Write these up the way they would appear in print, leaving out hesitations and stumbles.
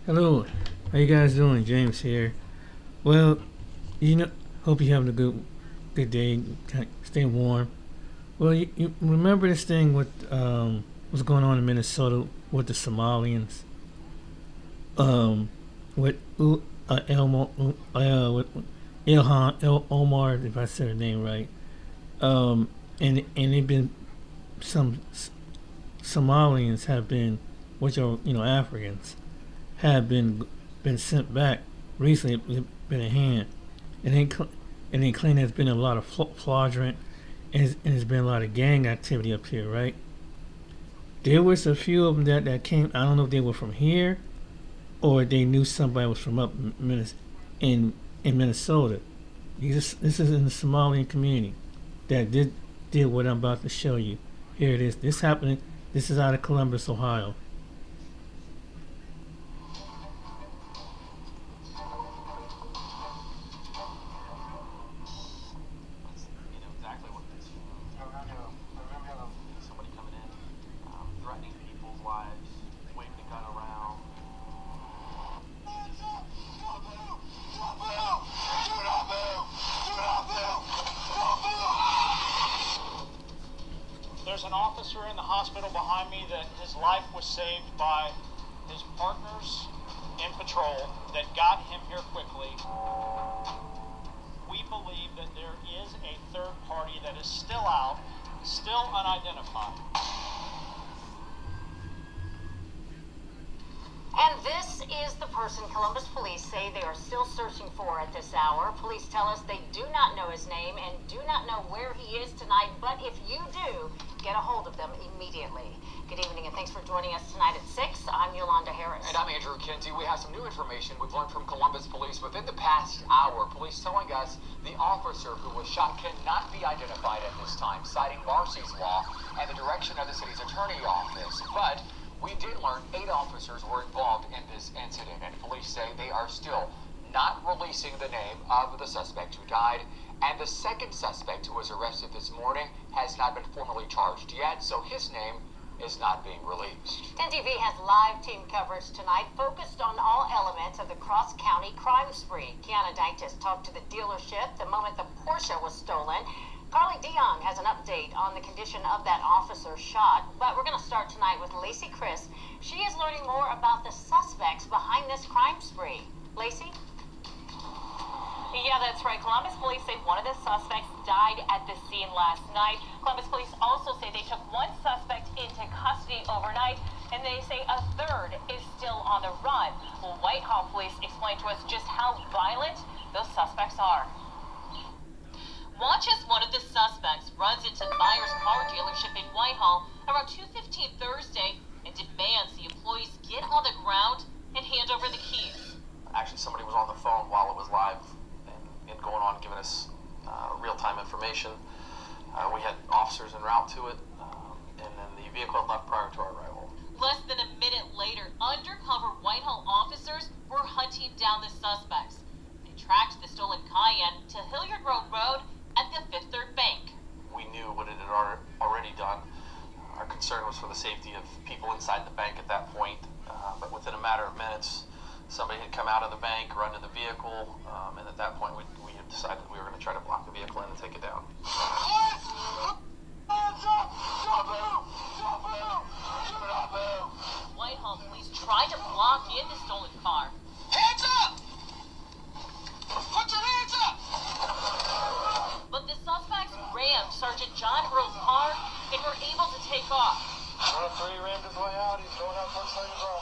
Hello, how you guys doing? James here. Well, you know, hope you're having a good day. Stay warm. Well, you remember this thing with what's going on in Minnesota with the Somalians, um, with with Ilhan El Omar, if I said her name right, and they've been some Somalians have been, which are Africans, have been sent back recently. Been in hand, and they claim there's been a lot of fraudulent and there's been a lot of gang activity up here, right? There was a few of them that came. I don't know if they were from here or they knew somebody was from up in in Minnesota. This is in the Somalian community that did what I'm about to show you. Here it is. This happening. This is out of Columbus, Ohio. Exactly what it is. Somebody coming in, threatening people's lives, waving a gun around. There's an officer in the hospital behind me that his life was saved by his partners in patrol that got him here quickly. We believe that there is a third party that is still out, still unidentified. And this is the person Columbus police say they are still searching for at this hour. Police tell us they do not know his name and do not know where he is tonight, but if you do, get a hold of them immediately. Good evening and thanks for joining us tonight at 6. I'm Yolanda Harris. And I'm Andrew Kinsey. We have some new information we've learned from Columbus police within the past hour. Police telling us the officer who was shot cannot be identified at this time, citing Marcy's Law and the direction of the city's attorney office. But we did learn 8 officers were involved in this incident, and police say they are still not releasing the name of the suspect who died. And the second suspect who was arrested this morning has not been formally charged yet, so his name is not being released. 10 TV has live team coverage tonight focused on all elements of the cross-county crime spree. Kiana Deitis talked to the dealership the moment the Porsche was stolen. Carly Dion has an update on the condition of that officer shot. But we're going to start tonight with Lacey Chris. She is learning more about the suspects behind this crime spree. Lacey? Yeah, that's right. Columbus police say one of the suspects died at the scene last night. Columbus police also say they took one suspect into custody overnight, and they say a third is still on the run. Well, Whitehall police explained to us just how violent those suspects are. Watch as one of the suspects runs into Myers car dealership in Whitehall around 2:15 Thursday and demands the employees get on the ground and hand over the keys. Actually, somebody was on the phone while it was live and going on, giving us real-time information. We had officers en route to it, and then the vehicle had left prior to our arrival. Less than a minute later, undercover Whitehall officers were hunting down the suspects. They tracked the stolen Cayenne to Hilliard Road at the Fifth Third Bank. We knew what it had already done. Our concern was for the safety of people inside the bank at that point, but within a matter of minutes, somebody had come out of the bank, run to the vehicle, and at that point we had decided we were going to try to block the vehicle in and take it down. Whitehall police tried to block in the stolen car. Hands up! Put your hands up! But the suspects rammed Sergeant John Earl's car and were able to take off. Three rammed his way out. He's going out towards Lane Road.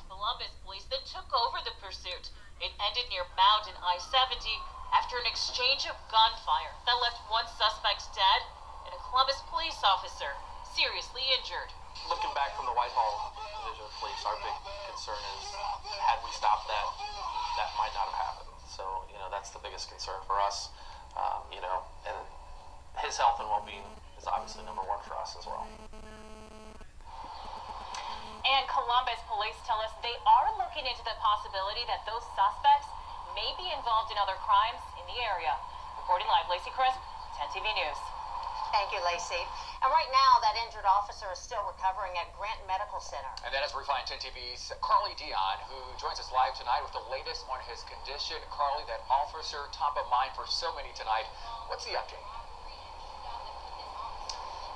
Columbus police then took over the pursuit. It ended near Mound and I-70 after an exchange of gunfire that left one suspect dead and a Columbus police officer seriously injured. Looking back from the Whitehall Division of Police, our big concern is, had we stopped that, that might not have happened. So, that's the biggest concern for us, and his health and well-being is obviously number one for us as well. And Columbus police tell us they are looking into the possibility that those suspects may be involved in other crimes in the area. Reporting live, Lacey Crisp, 10 TV News. Thank you, Lacey. And right now, that injured officer is still recovering at Grant Medical Center. And that is where we find 10 TV's Carly Dion, who joins us live tonight with the latest on his condition. Carly, that officer top of mind for so many tonight. What's the update?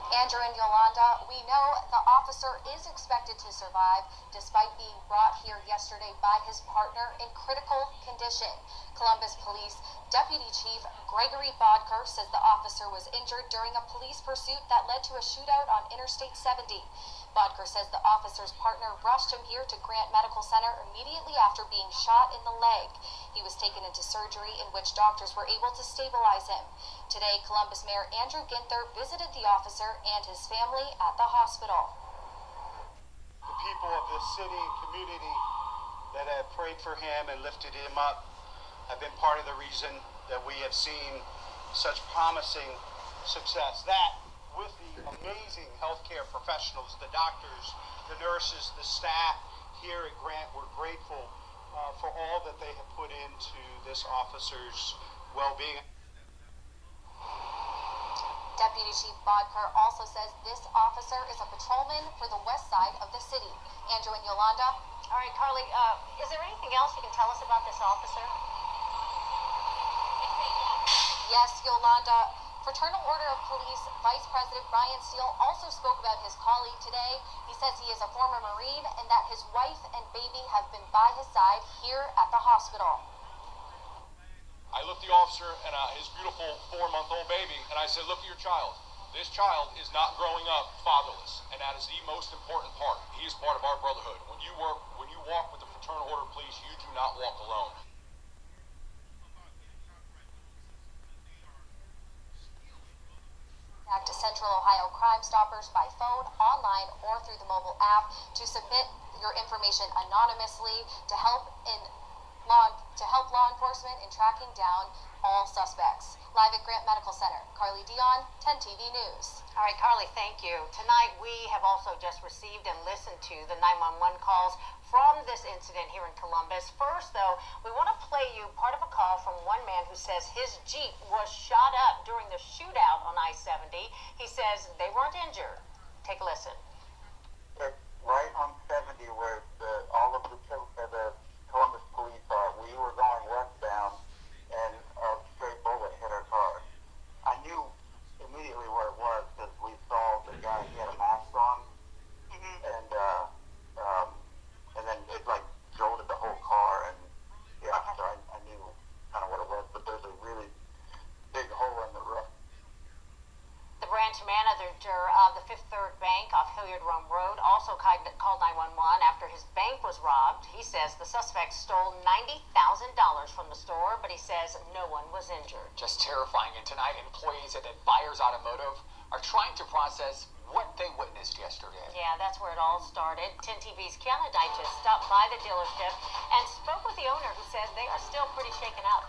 Andrew and Yolanda, we know the officer is expected to survive despite being brought here yesterday by his partner in critical condition. Columbus Police Deputy Chief Gregory Bodker says the officer was injured during a police pursuit that led to a shootout on Interstate 70. Bodker says the officer's partner rushed him here to Grant Medical Center immediately after being shot in the leg. He was taken into surgery in which doctors were able to stabilize him. Today, Columbus Mayor Andrew Ginther visited the officer and his family at the hospital. The people of this city and community that have prayed for him and lifted him up have been part of the reason that we have seen such promising success. That, with the amazing healthcare professionals, the doctors, the nurses, the staff here at Grant, we're grateful for all that they have put into this officer's well-being. Deputy Chief Bodker also says this officer is a patrolman for the west side of the city. Andrew and Yolanda. All right, Carly, is there anything else you can tell us about this officer? Yes, Yolanda. Fraternal Order of Police Vice President Brian Steele also spoke about his colleague today. He says he is a former Marine and that his wife and baby have been by his side here at the hospital. I looked the officer and his beautiful 4-month-old baby, and I said, look at your child. This child is not growing up fatherless, and that is the most important part. He is part of our brotherhood. When you walk with the Fraternal Order of Police, you do not walk alone. Contact Central Ohio Crime Stoppers by phone, online, or through the mobile app to submit your information anonymously to help law enforcement in tracking down all suspects. Live at Grant Medical Center, Carly Dion, 10 TV News. All right, Carly, thank you. Tonight, we have also just received and listened to the 911 calls from this incident here in Columbus. First, though, we want to play you part of a call from one man who says his Jeep was shot up during the shootout on I-70. He says they weren't injured. Take a listen. Right on 70 where all of the Columbus police are. We were going westbound and a stray bullet hit our car. I knew immediately where it was because we saw the guy, he had a mask on, and then it like jolted the whole car, and yeah, so I knew kind of what it was, but there's a really big hole in the roof. The branch manager of the Fifth Third Bank off Hilliard Rome Road also called 911 after his bank was robbed. He says the suspect stole $90,000 from the store, but he says no one was injured. Just terrifying. And tonight, employees at Buyers Automotive are trying to process what they witnessed yesterday. Yeah, that's where it all started. 10 TV's Kiana Dyches stopped by the dealership and spoke with the owner, who says they are still pretty shaken up.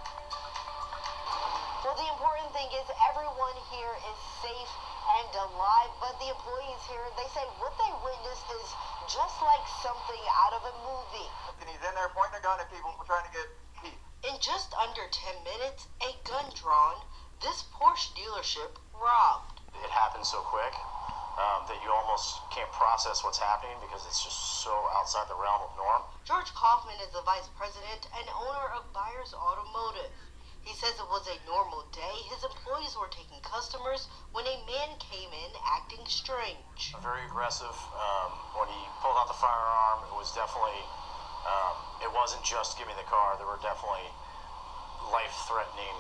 Well, the important thing is everyone here is safe and alive, but the employees here, they say what they witnessed is just like something out of a movie. And he's in there pointing a gun at people trying to get heat. In just under 10 minutes, a gun drawn, this Porsche dealership robbed. It happened so quick that you almost can't process what's happening because it's just so outside the realm of norm. George Kaufman is the vice president and owner of Buyers Automotive. He says it was a normal day. His employees were taking customers when a man came in acting strange. Very aggressive. When he pulled out the firearm, it was definitely, it wasn't just give me the car. There were definitely life-threatening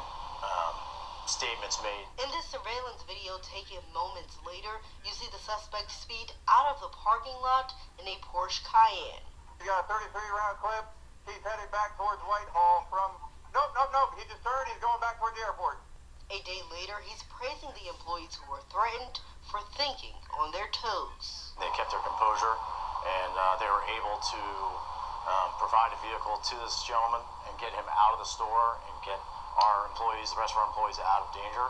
statements made. In this surveillance video taken moments later, you see the suspect speed out of the parking lot in a Porsche Cayenne. He got a 33-round clip. He's headed back towards Whitehall from... Nope. He just turned. He's going back toward the airport. A day later, he's praising the employees who were threatened for thinking on their toes. They kept their composure, and they were able to provide a vehicle to this gentleman and get him out of the store and get our employees, the rest of our employees, out of danger,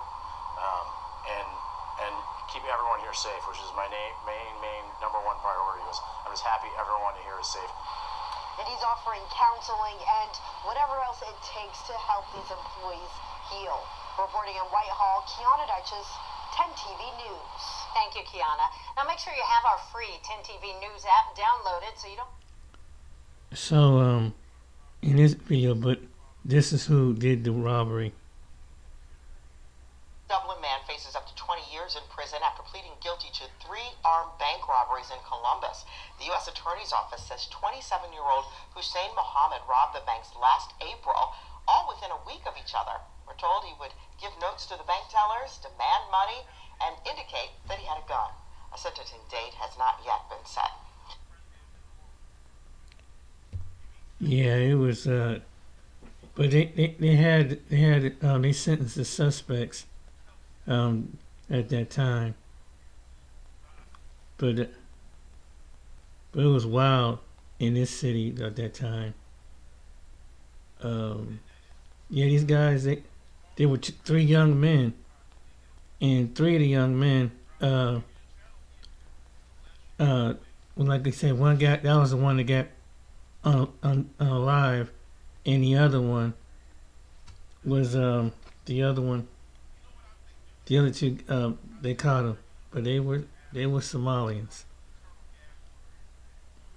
and keep everyone here safe, which is my main number one priority. I'm just happy everyone here is safe. And he's offering counseling and whatever else it takes to help these employees heal. Reporting in Whitehall, Kiana Dyches, 10 TV News. Thank you, Kiana. Now make sure you have our free 10 TV News app downloaded so you don't... So, in this video, but this is who did the robbery. Dublin man faces up to 20 years in prison after pleading guilty to 3 armed bank robberies in Columbus. The U.S. Attorney's Office says 27-year-old Hussein Mohammed robbed the banks last April, all within a week of each other. We're told he would give notes to the bank tellers, demand money, and indicate that he had a gun. A sentencing date has not yet been set. Yeah, it was. But they sentenced the suspects at that time. But it was wild in this city at that time. Yeah, these guys they were 3 young men, and 3 of the young men well, like they said, one guy, that was the one that got unalive, and the other one was the other 2 they caught them, but they were Somalians,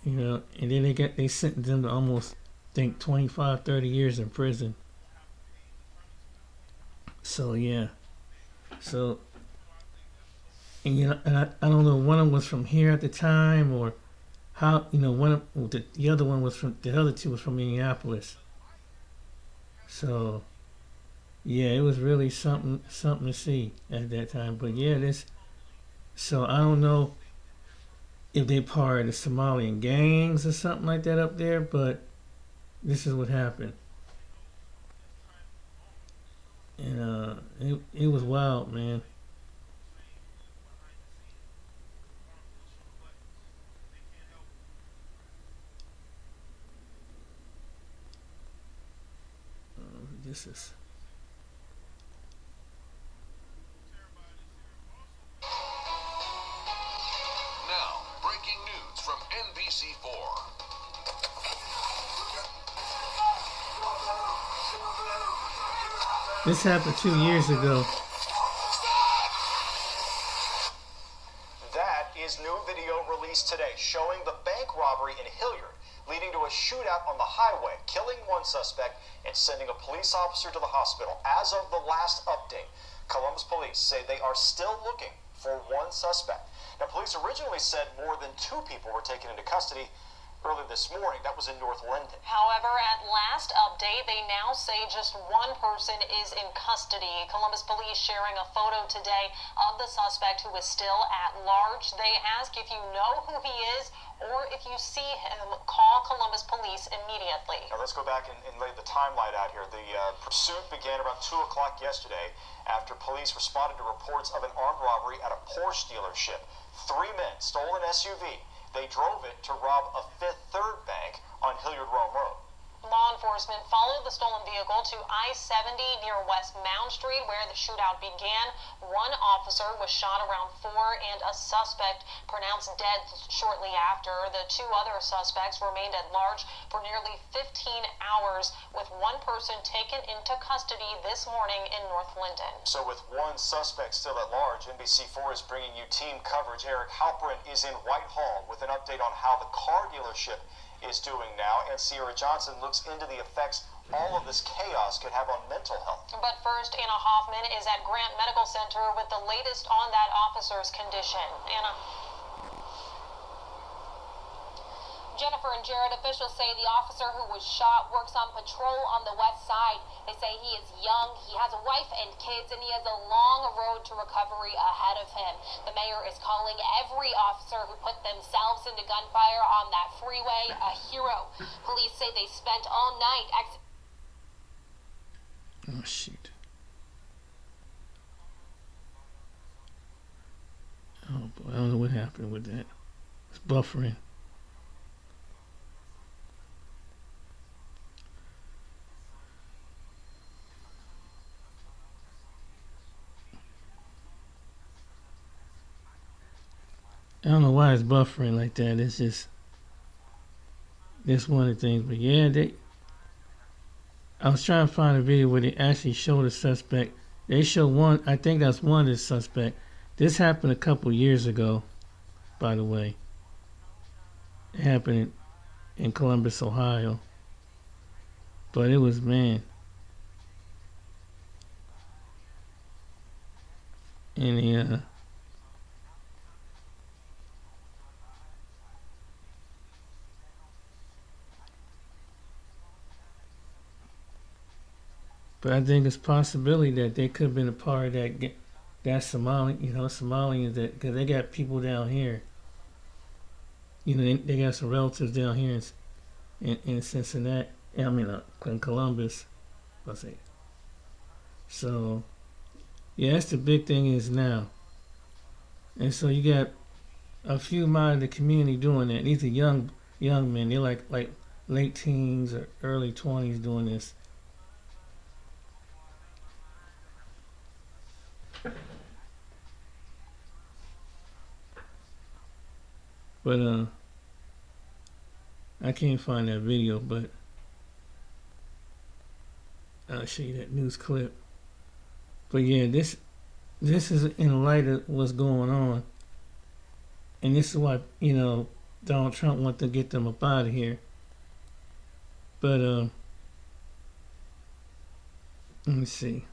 you know, and then they sentenced them to almost, I think, 25, 30 years in prison. So yeah, so, and you know, and I don't know, one of them was from here at the time, or how, you know, the other one was from, the other 2 was from Minneapolis. So yeah, it was really something to see at that time. But yeah, so I don't know if they part of the Somalian gangs or something like that up there, but this is what happened. And it was wild, man. This is... Now, breaking news from NBC4. This happened 2 years ago. That is new video released today showing the bank robbery in Hilliard, leading to a shootout on the highway, killing 1 suspect and sending a police officer to the hospital. As of the last update, Columbus police say they are still looking for 1 suspect. Now, police originally said more than 2 people were taken into custody early this morning. That was in North Linden. However, at last update, they now say just 1 person is in custody. Columbus police sharing a photo today of the suspect who is still at large. They ask if you know who he is or if you see him, call Columbus police immediately. Now let's go back and lay the timeline out here. The pursuit began around 2 o'clock yesterday after police responded to reports of an armed robbery at a Porsche dealership. 3 men stole an SUV. They drove it to rob a Fifth Third bank on Hilliard Rome Road. Law enforcement followed the stolen vehicle to I-70 near West Mound Street, where the shootout began. 1 officer was shot around 4, and a suspect pronounced dead shortly after. The 2 other suspects remained at large for nearly 15 hours, with 1 person taken into custody this morning in North Linden. So with 1 suspect still at large, NBC4 is bringing you team coverage. Eric Halperin is in Whitehall with an update on how the car dealership is doing now, and Sierra Johnson looks into the effects all of this chaos could have on mental health. But first, Anna Hoffman is at Grant Medical Center with the latest on that officer's condition. Anna. Jennifer and Jared, officials say the officer who was shot works on patrol on the west side. They say he is young, he has a wife and kids, and he has a long road to recovery ahead of him. The mayor is calling every officer who put themselves into gunfire on that freeway a hero. Police say they spent all night Oh, shoot. Oh, boy, I don't know what happened with that. It's buffering. I don't know why it's buffering like that. It's just, that's one of the things. But yeah, I was trying to find a video where they actually show the suspect. They show one, I think that's one of the suspect. This happened a couple years ago, by the way. It happened in Columbus, Ohio. But it was, man. And but I think it's a possibility that they could have been a part of that Somali, Somalians, that because they got people down here. They got some relatives down here in Cincinnati. I mean, in Columbus. I'll say. So, yeah, that's the big thing is now. And so you got a few minds of the community doing that. These are young men. They're like late teens or early 20s doing this. But I can't find that video, but I'll show you that news clip. But yeah, this is in light of what's going on. And this is why, Donald Trump wants to get them up out of here. But let me see.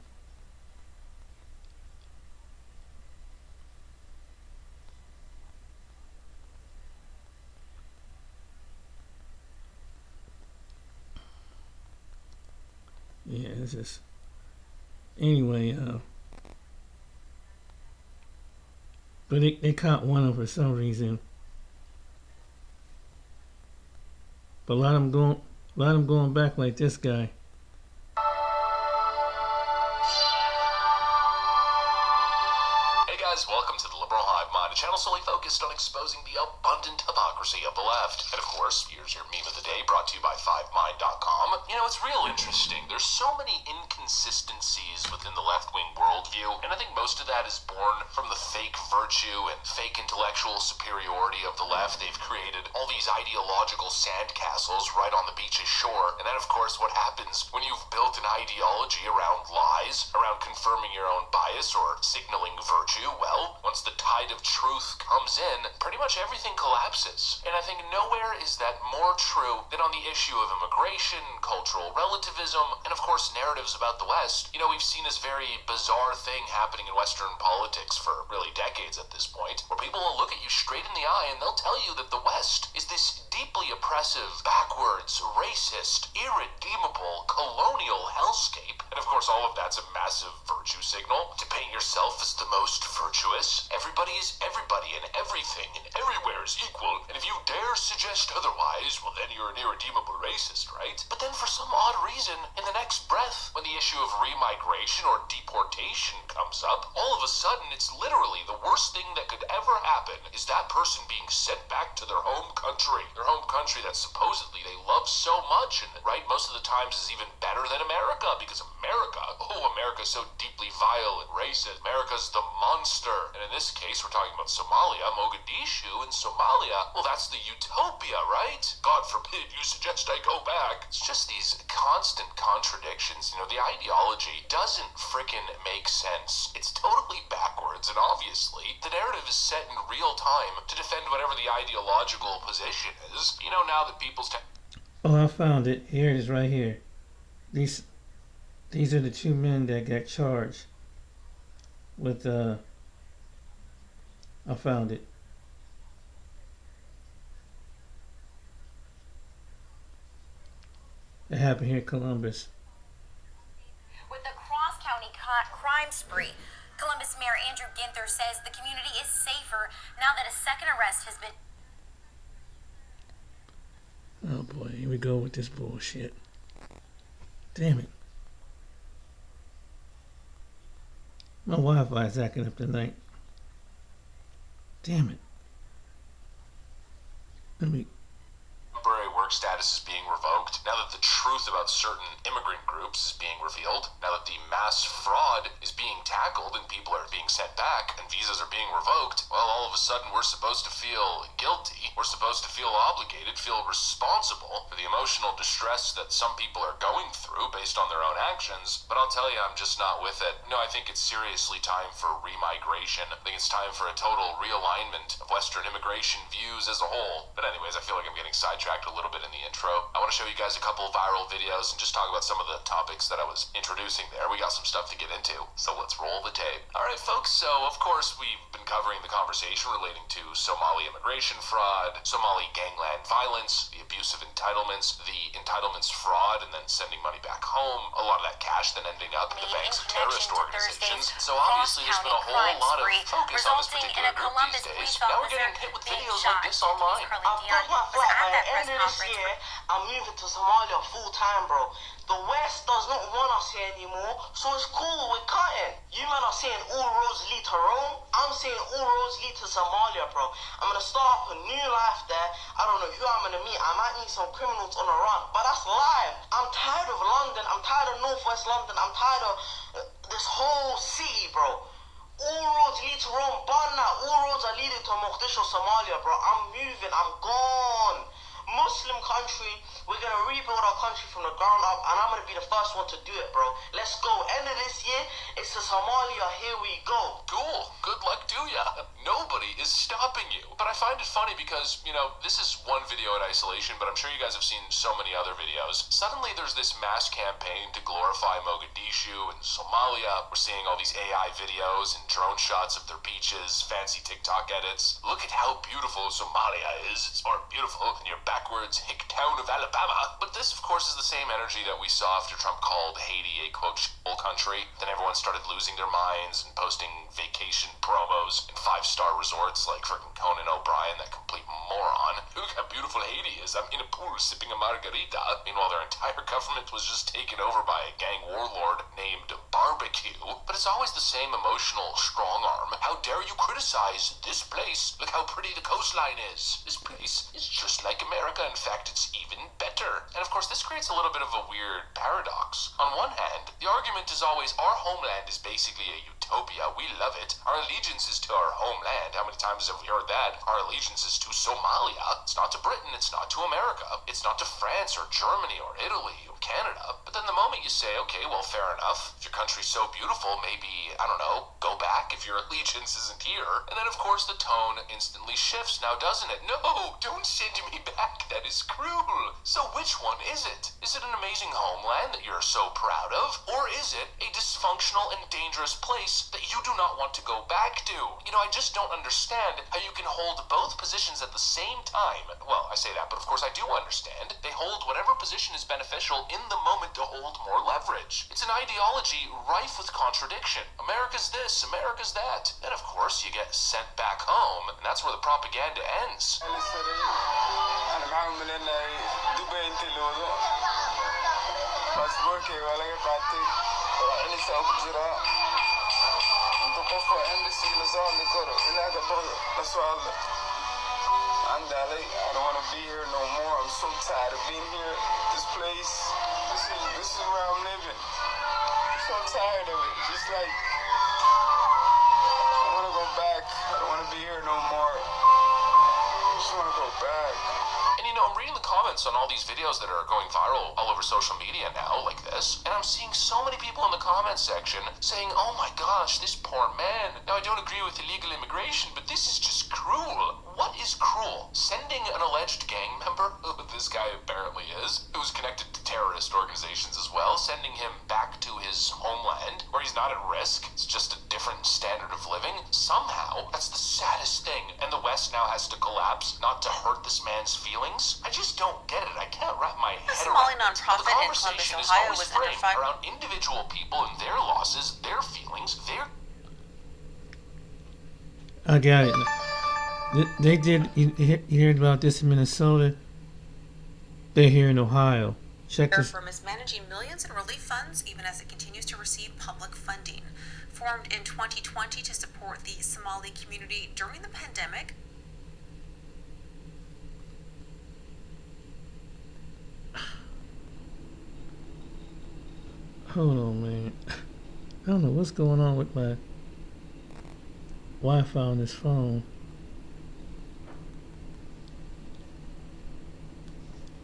Yeah, it's just anyway. But they caught one of them for some reason. But a lot of them going back like this guy. Hey guys, welcome to the Liberal Hive Mind, a channel solely focused on exposing the abundant hypocrisy of the left. And of course, here's your meme of the day, brought to you by 5mind.com. It's real interesting. There's so many inconsistencies within the left-wing worldview, and I think most of that is born from the fake virtue and fake intellectual superiority of the left. They've created all these ideological sandcastles right on the beach's shore, and then of course what happens when you've built an ideology around lies, around confirming your own bias or signaling virtue? Well, once the tide of truth comes in, pretty much everything collapses. And I think nowhere is that more true than on the issue of immigration, cultural relativism, and of course narratives about the West. We've seen this very bizarre thing happening in Western politics for really decades at this point, where people will look at you straight in the eye and they'll tell you that the West is this deeply oppressive, backwards, racist, irredeemable, colonial hellscape. And of course all of that's a massive virtue signal to paint yourself as the most virtuous. Everybody is everybody, and everything and everywhere is equal, and if you dare suggest otherwise, well then you're an irredeemable racist, right? But then for some odd reason, in the next breath, when the issue of remigration or deportation comes up, all of a sudden it's literally the worst thing that could ever happen is that person being sent back to their home country that supposedly they love so much, and right, most of the times is even better than America, because America's so deeply vile and racist. America's the monster. And in this case, we're talking about Somalia, Mogadishu in Somalia. Well, that's the utopia, right? God forbid you suggest I go back. It's just these constant contradictions. The ideology doesn't frickin' make sense. It's totally backwards, and obviously, the narrative is set in real time to defend whatever the ideological position is. Now that people's... Oh, I found it. Here it is right here. These are the two men that got charged with I found it. It happened here in Columbus. With the cross-county crime spree, Columbus Mayor Andrew Ginther says the community is safer now that a second arrest has been... Oh boy, here we go with this bullshit. Damn it. My Wi-Fi is acting up tonight. Damn it. Let me... temporary work work status is being revoked, now that the truth about certain immigrant groups is being revealed, now that the mass fraud is being tackled and people are being sent back and visas are being revoked, well, all of a sudden we're supposed to feel guilty, we're supposed to feel obligated, feel responsible for the emotional distress that some people are going through based on their own actions. But I'll tell you, I'm just not with it. No, I think it's seriously time for remigration. I think it's time for a total realignment of Western immigration views as a whole. But anyways, I feel like I'm getting sidetracked a little bit in the intro. I want to show you guys a couple of viral videos and just talk about some of the topics that I was introducing there. We got some stuff to get into, so let's roll the tape. All right, folks, so of course we've been covering the conversation relating to Somali immigration fraud, Somali gangland violence, the abuse of entitlements, the entitlements fraud, and then sending money back home, a lot of that cash then ending up in the banks of terrorist organizations. So obviously there's been a whole lot of focus on this particular group these days. Now we're getting hit with videos like this online. I've got my flight by the end of this year. I'm moving to Somalia full time, bro. The West does not want us here anymore, so it's cool, we're cutting. You man are saying all roads lead to Rome. I'm saying all roads lead to Somalia, bro. I'm gonna start up a new life there. I don't know who I'm gonna meet. I might meet some criminals on a run, but that's live. I'm tired of London. I'm tired of Northwest London. I'm tired of this whole city, bro. All roads lead to Rome, but now all roads are leading to Mogadishu, Somalia, bro. I'm moving, I'm gone. Muslim country, we're gonna rebuild our country from the ground up, and I'm gonna be the first one to do it, bro. Let's go. End of this year, it's to Somalia. Here we go. Cool. Good luck to ya. Nobody is stopping you. But I find it funny because, you know, this is one video in isolation, but I'm sure you guys have seen so many other videos. Suddenly there's this mass campaign to glorify Mogadishu and Somalia. We're seeing all these AI videos and drone shots of their beaches, fancy TikTok edits. Look at how beautiful Somalia is. It's more beautiful than your backwards hick town of Alabama. But this, of course, is the same energy that we saw after Trump called Haiti a, quote, shithole country. Then everyone started losing their minds and posting vacation promos in five-star resorts like freaking Conan O'Brien, that complete moron. Look how beautiful Haiti is. I'm in a pool sipping a margarita. Meanwhile, their entire government was just taken over by a gang warlord named Barbecue. But it's always the same emotional strong arm. How dare you criticize this place? Look how pretty the coastline is. This place is just like America. In fact, it's even better. And of course, this creates a little bit of a weird paradox. On one hand, the argument is always our homeland is basically a utopia. We love it. Our allegiance is to our homeland. How many times have we heard that? Our allegiance is to Somalia. It's not to Britain. It's not to America. It's not to France or Germany or Italy or Canada. But then the moment you say, okay, well, fair enough. If your country's so beautiful, maybe, I don't know, go back if your allegiance isn't here. And then, of course, the tone instantly shifts now, doesn't it? No, don't send me back. That is cruel. So which one is it? Is it an amazing homeland that you're so proud of? Or is it a dysfunctional and dangerous place that you do not want to go back to? You know, I just don't understand how you can hold both positions at the same time. Well, I say that, but of course I do understand. They hold whatever position is beneficial in the moment to hold more leverage. It's an ideology rife with contradiction. America's this, America's that. Then, of course, you get sent back home, and that's where the propaganda ends. I don't want to be here no more. I'm so tired of being here. This place, this is where I'm living. I'm so tired of it. Just like, I want to go back. I don't want to be here no more. I just want to go back. And you know, I'm reading the comments on all these videos that are going viral all over social media now, like this, and I'm seeing so many people in the comments section saying, oh my gosh, this poor man. Now, I don't agree with illegal immigration, but this is just cruel. What is cruel? Sending an alleged gang member, who this guy apparently is, who's connected to terrorist organizations as well, sending him back to his homeland, where he's not at risk, it's just a different standard of living. Somehow, that's the saddest thing, and the West now has to collapse, not to hurt this man's feelings. I just don't get it. I can't wrap my head Somali around it. nonprofit The in Columbus, conversation is Ohio always was under framed fire around individual people and their losses, their feelings, their... I got it. They did. You heard about this in Minnesota? They're here in Ohio. Check this. Firm is managing millions in relief funds even as it continues to receive public funding. Formed in 2020 to support the Somali community during the pandemic. Hold on, man. I don't know what's going on with my Wi-Fi on this phone.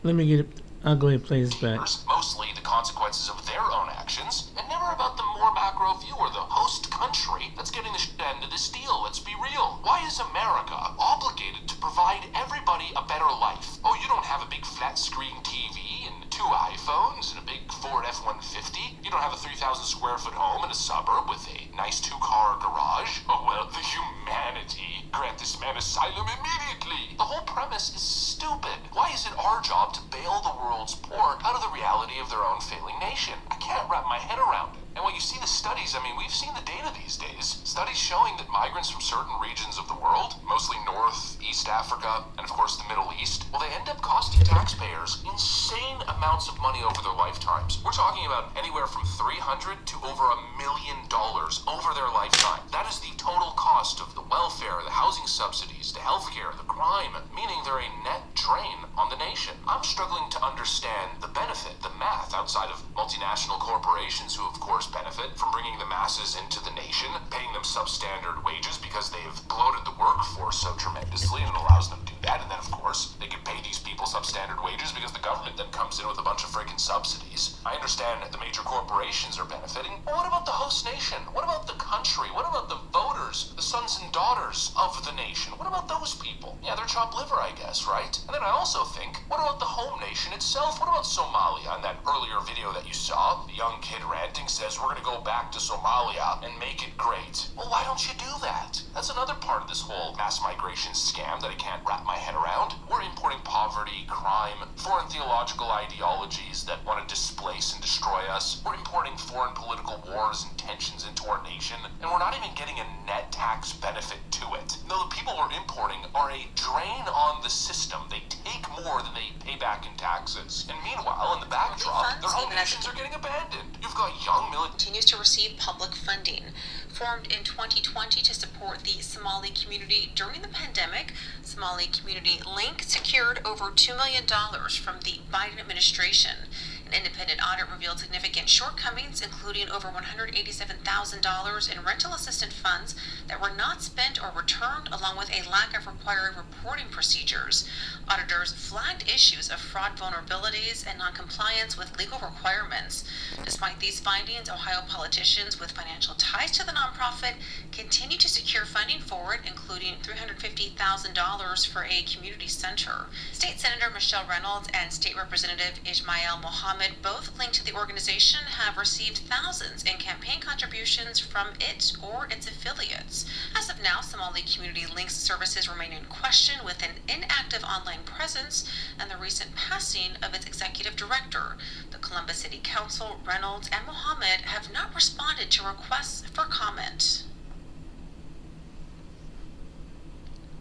Let me get it. I'll go ahead and play this back. Mostly the consequences of their own actions, and never about the more macro view or the host country that's getting the end of this deal. Let's be real. Why is America obligated to provide everybody a better life? Oh, you don't have a big flat screen TV and 2 iPhones and a big Ford F-150? You don't have a 3,000 square foot home in a suburb with a nice 2-car garage? Oh, well, the humanity. Grant this man asylum immediately. The whole premise is stupid. Why is it our job to bail the world's poor out of the reality of their own failing nation? I can't wrap my head around it. And when you see the studies, I mean, we've seen the data these days. Studies showing that migrants from certain regions of the world, mostly North, East Africa, and of course the Middle East, well, they end up costing taxpayers insane amounts of money over their lifetimes. We're talking about anywhere from $300 to over $1 million over their lifetime. That is the total cost of the welfare, the housing subsidies, the healthcare, the crime, meaning they're a net drain on the nation. I'm struggling to understand the benefit, the math, outside of multinational corporations who, of course, benefit from bringing the masses into the nation, paying them substandard wages because they've bloated the workforce so tremendously and it allows them to do that. And then, of course, they can pay these people substandard wages because the government then comes in with a bunch of freaking subsidies. I understand that the major corporations are benefiting, but what about the host nation? What about the country? What about the voters, the sons and daughters of the nation? What about those people? Yeah, they're chopped liver, I guess, right? And then I also think, what about the home nation itself? What about Somalia? In that earlier video that you saw, the young kid ranting says, we're going to go back to Somalia and make it great. Well, why don't you do that? That's another part of this whole mass migration scam that I can't wrap my head around. We're importing poverty, crime, foreign theological ideologies that want to displace and destroy us. We're importing foreign political wars and tensions into our nation, and we're not even getting a net tax benefit to it. No, the people we're importing are a drain on the system. They take more than they pay back in taxes. And meanwhile, in the backdrop, their home nations are getting abandoned. You've got young military continues to receive public funding. Formed in 2020 to support the Somali community during the pandemic, Somali Community Link secured over $2 million from the Biden administration. An independent audit revealed significant shortcomings, including over $187,000 in rental assistance funds that were not spent or returned, along with a lack of required reporting procedures. Auditors flagged issues of fraud vulnerabilities and noncompliance with legal requirements. Despite these findings, Ohio politicians with financial ties to the nonprofit continue to secure funding for it, including $350,000 for a community center. State Senator Michelle Reynolds and State Representative Ismail Mohammed, both linked to the organization, have received thousands in campaign contributions from it or its affiliates. As of now, Somali Community Link's services remain in question with an inactive online presence and the recent passing of its executive director. The Columbus City Council, Reynolds, and Mohammed have not responded to requests for comment.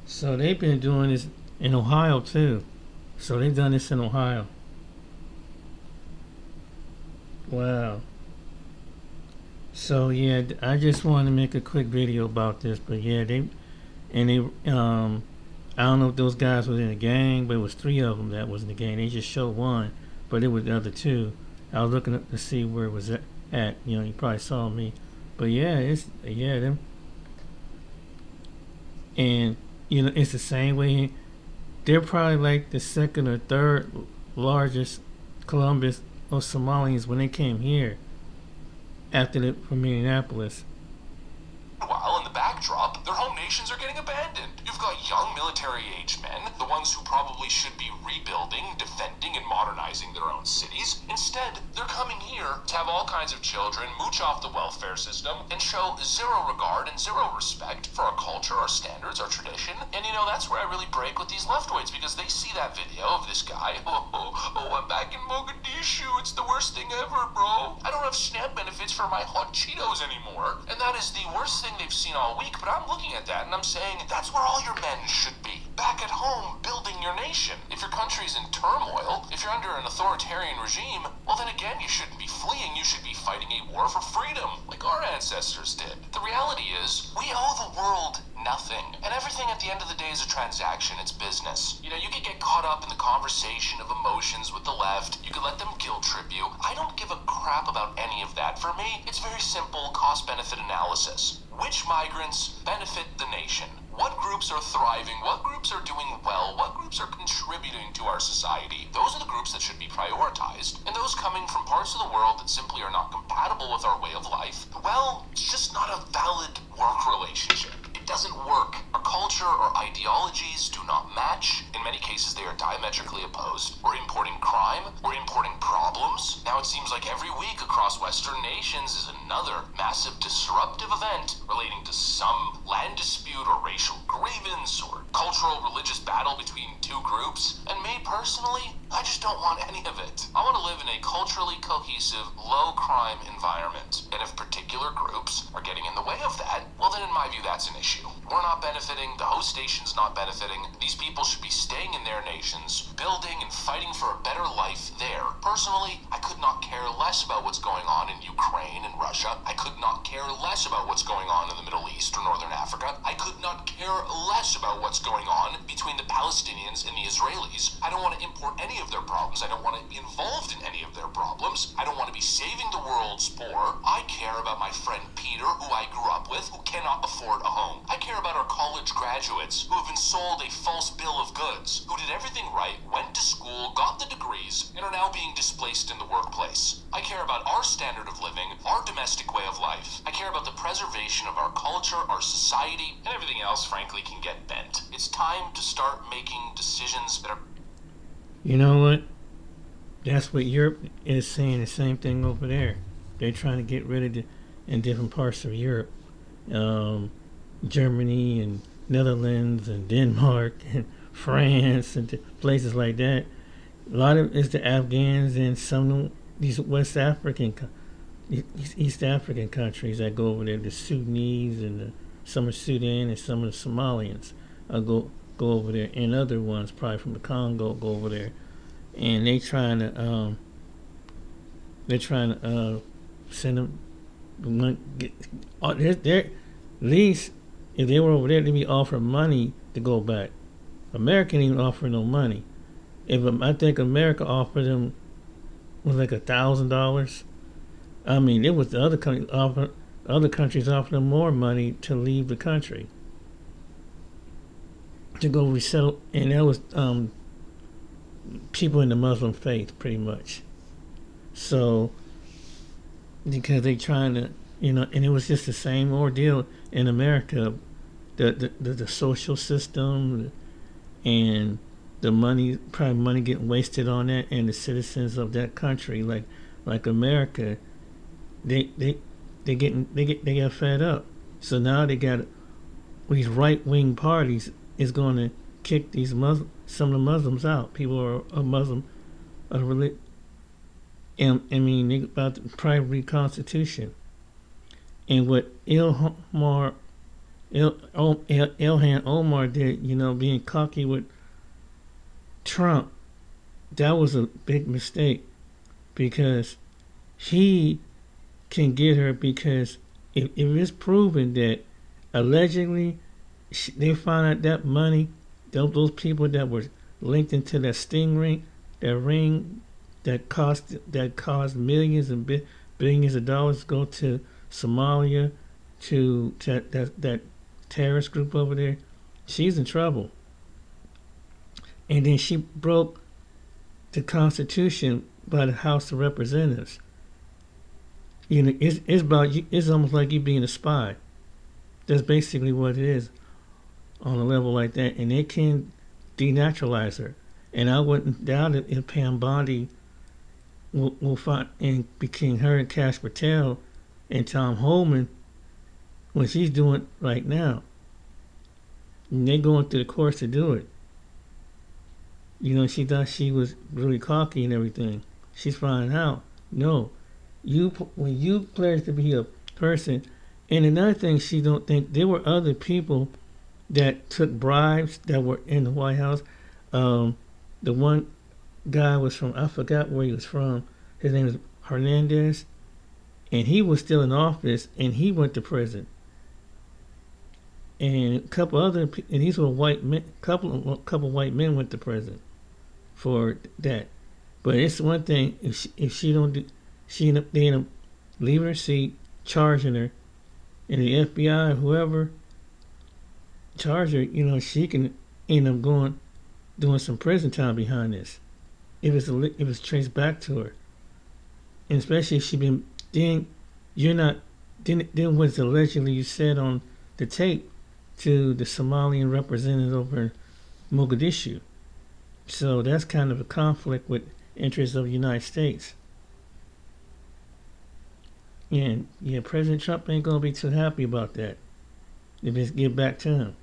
So they've been doing this in Ohio too. So they've done this in Ohio. Wow. So yeah, I just wanted to make a quick video about this, but yeah, I don't know if those guys was in a gang, but it was 3 of them that was in the gang. They just showed one, but it was the other 2. I was looking up to see where it was at. You know, you probably saw me, but yeah, them. And you know, it's the same way. They're probably like the 2nd or 3rd largest Columbus or Somalians when they came here from Minneapolis. While in the backdrop, their home nations are getting abandoned. You've got young military-aged men, the ones who probably should be rebuilding, defending, and modernizing their own cities. Instead, they're coming here to have all kinds of children, mooch off the welfare system, and show zero regard and zero respect for our culture, our standards, our tradition. And you know, that's where I really break with these leftweights, because they see that video of this guy, I'm back in Mogadishu, it's the worst thing ever, bro. I don't have SNAP benefits for my hot Cheetos anymore. And that is the worst thing they've seen all week, but I'm looking at that and I'm saying, that's where all your men should be. Back at home, building your nation. If your country's in turmoil, if you're under an authoritarian regime, well then again, you shouldn't be fleeing, you should be fighting a war for freedom, like our ancestors did. The reality is, we owe the world nothing. And everything at the end of the day is a transaction, it's business. You know, you could get caught up in the conversation of emotions with the left. You could let them guilt trip you. I don't give a crap about any of that. For me, it's very simple cost-benefit analysis. Which migrants benefit the nation? What groups are thriving? What groups are doing well? What groups are contributing to our society? Those are the groups that should be prioritized. And those coming from parts of the world that simply are not compatible with our way of life, well, it's just not a valid work relationship. It doesn't work. Our culture or ideologies do not match. In many cases, they are diametrically opposed. We're importing crime. We're importing problems. Now it seems like every week across Western nations is another massive disruptive event relating to some land dispute or racial grievance or cultural religious battle between two groups. And me personally, I just don't want any of it. I want to live in a culturally cohesive, low crime environment. And if particular groups are getting in the way of that, well then in my view that's an issue. We're not benefiting, the host nation's not benefiting. These people should be staying in their nations, building and fighting for a better life there. Personally, I could not care less about what's going on in Ukraine and Russia. I could not care less about what's going on in the Middle East or Northern Africa. I could not care less about what's going on between the Palestinians and the Israelis. I don't want to import any of their problems. I don't want to be involved in any of their problems. I don't want to be saving the world's poor. I care about my friend Peter, who I grew up with, who cannot afford a home. I care about our college graduates who have been sold a false bill of goods, who did everything right, went to school, got the degrees, and are now being displaced in the workplace. I care about our standard of living, our domestic way of life. I care about the preservation of our culture, our society, and everything else, frankly, can get bent. It's time to start making decisions that are... You know what? That's what Europe is saying, the same thing over there. They're trying to get rid of it in different parts of Europe. Germany and Netherlands and Denmark and France and places like that. A lot of it's the Afghans and some of these East African countries that go over there, the Sudanese and some of Sudan and some of the Somalians go over there, and other ones probably from the Congo go over there, and they're trying to send them. They're at least if they were over there, they'd be offering money to go back. America ain't even offering no money. I think America offered them was like $1,000. I mean, it was the other countries offered them more money to leave the country to go resettle, and that was people in the Muslim faith, pretty much. So because they trying to, and it was just the same ordeal in America, the social system and the money getting wasted on that, and the citizens of that country, like America, they get fed up. So now they got these right-wing parties is going to kick these some of the Muslims out. People are Muslim, and I mean they about the primary constitution, and what Ilhan Omar did, being cocky with Trump, that was a big mistake, because he can get her, because if it's proven that allegedly they found out that money, those people that were linked into that sting ring, that caused millions and billions of dollars to go to Somalia, to that terrorist group over there, she's in trouble. And then she broke the Constitution by the House of Representatives. It's almost like you being a spy. That's basically what it is on a level like that. And they can denaturalize her. And I wouldn't doubt it if Pam Bondi will find, and between her and Kash Patel and Tom Homan, what she's doing right now. And they're going through the course to do it. She thought she was really cocky and everything. She's finding out. No. When you pledge to be a person, and another thing, she don't think there were other people that took bribes that were in the White House. The one guy was from, I forgot where he was from. His name is Hernandez, and he was still in office, and he went to prison. And a couple other, and these were white men. Couple white men went to prison for that. But it's one thing if she don't do, they end up leaving her seat, charging her, and the FBI or whoever charge her, she can end up doing some prison time behind this if it's traced back to her, and especially if she been then what's allegedly you said on the tape to the Somalian representative over in Mogadishu. So that's kind of a conflict with interests of the United States. And yeah, President Trump ain't gonna be too happy about that if it's get back to him.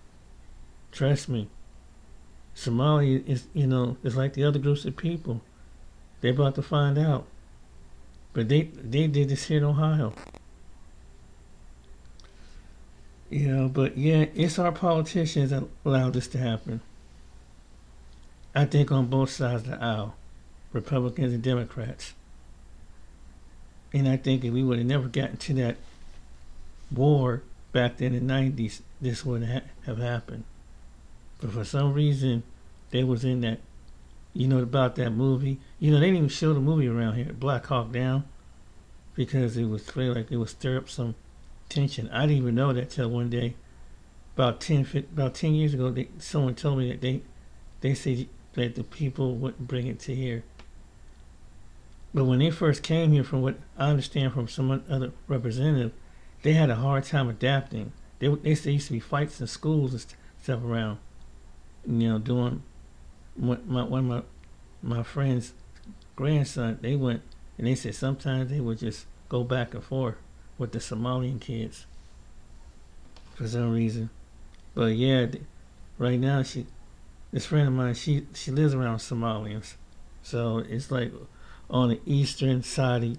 Trust me. Somalia is, it's like the other groups of people. They're about to find out. But they did this here in Ohio. But yeah, it's our politicians that allowed this to happen. I think on both sides of the aisle, Republicans and Democrats. And I think if we would have never gotten to that war back then in the 90s, this wouldn't have happened. But for some reason, they was in that, about that movie. They didn't even show the movie around here, Black Hawk Down, because it was feel like it would stir up some tension. I didn't even know that till one day, about 10 years ago, someone told me that they said that the people wouldn't bring it to here. But when they first came here, from what I understand from some other representative, they had a hard time adapting. They said there used to be fights in schools and stuff around. Doing one of my friend's grandson, they went and they said sometimes they would just go back and forth with the Somalian kids for some reason. But yeah, right now this friend of mine, she lives around Somalians, so it's like on the eastern side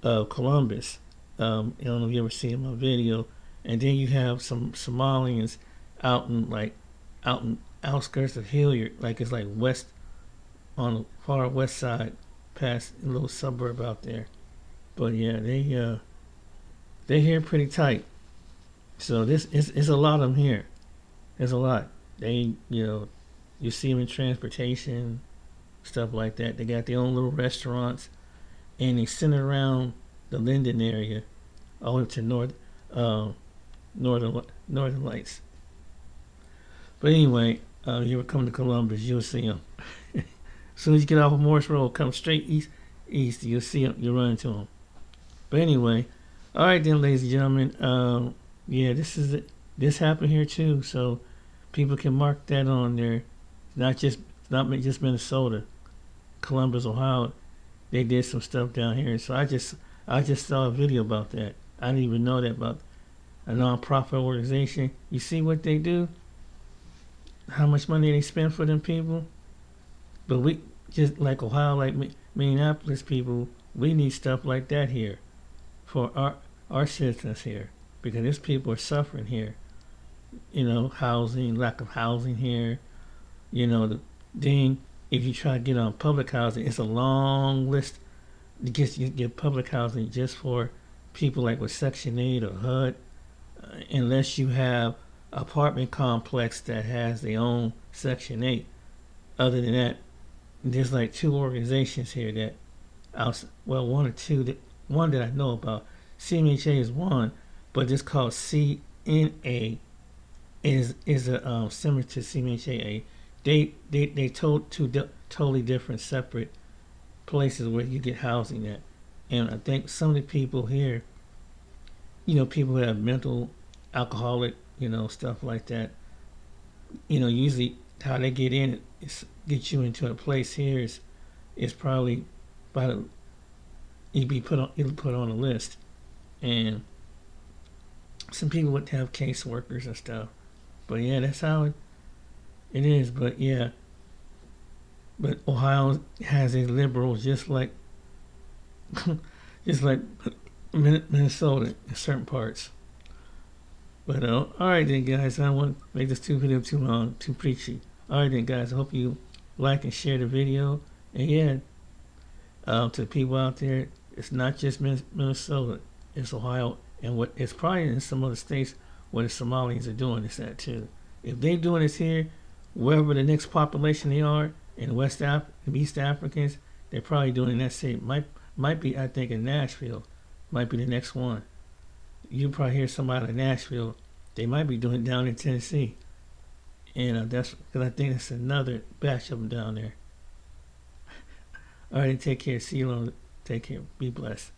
of Columbus. I don't know if you ever seen my video. And then you have some Somalians out in outskirts of Hilliard, like it's like west, on the far west side, past a little suburb out there. But yeah, they're here pretty tight. So it's a lot of them here. There's a lot. They you see them in transportation, stuff like that. They got their own little restaurants, and they center around the Linden area, all the way to Northern Lights. But anyway, you ever come to Columbus, you'll see them. As soon as you get off of Morris Road, come straight east, you'll see them. You'll run into them. But anyway, all right then, ladies and gentlemen. Yeah, this happened here too, so people can mark that on there. Not just Minnesota, Columbus, Ohio. They did some stuff down here, so I just saw a video about that. I didn't even know that about a non-profit organization. You see what they do? How much money they spend for them people? But we, just like Ohio, like Minneapolis people, we need stuff like that here for our citizens here, because these people are suffering here. Housing, lack of housing here. Then if you try to get on public housing, it's a long list to get public housing just for people like with Section 8 or HUD, unless you have apartment complex that has their own Section 8. Other than that, there's like two organizations here that, one or two, one that I know about. CMHA is one, but it's called CNA. Is a similar to CMHA. They told two totally different, separate places where you get housing at. And I think some of the people here, people who have mental, alcoholic, stuff like that, usually how they get in is get you into a place here is probably you'll put on a list. And some people would have caseworkers and stuff. But yeah, that's how it is. But yeah, but Ohio has a liberal just like Minnesota in certain parts. But all right then, guys. I don't want to make this video too long, too preachy. All right then, guys. I hope you like and share the video. And yeah, to the people out there, it's not just Minnesota. It's Ohio, and it's probably in some other states where the Somalians are doing this at too. If they're doing this here, wherever the next population they are in East Africans, they're probably doing that same. Might be, I think, in Nashville. Might be the next one. You probably hear somebody in Nashville. They might be doing it down in Tennessee. And that's because I think it's another batch of them down there. All right, take care. See you later. Take care. Be blessed.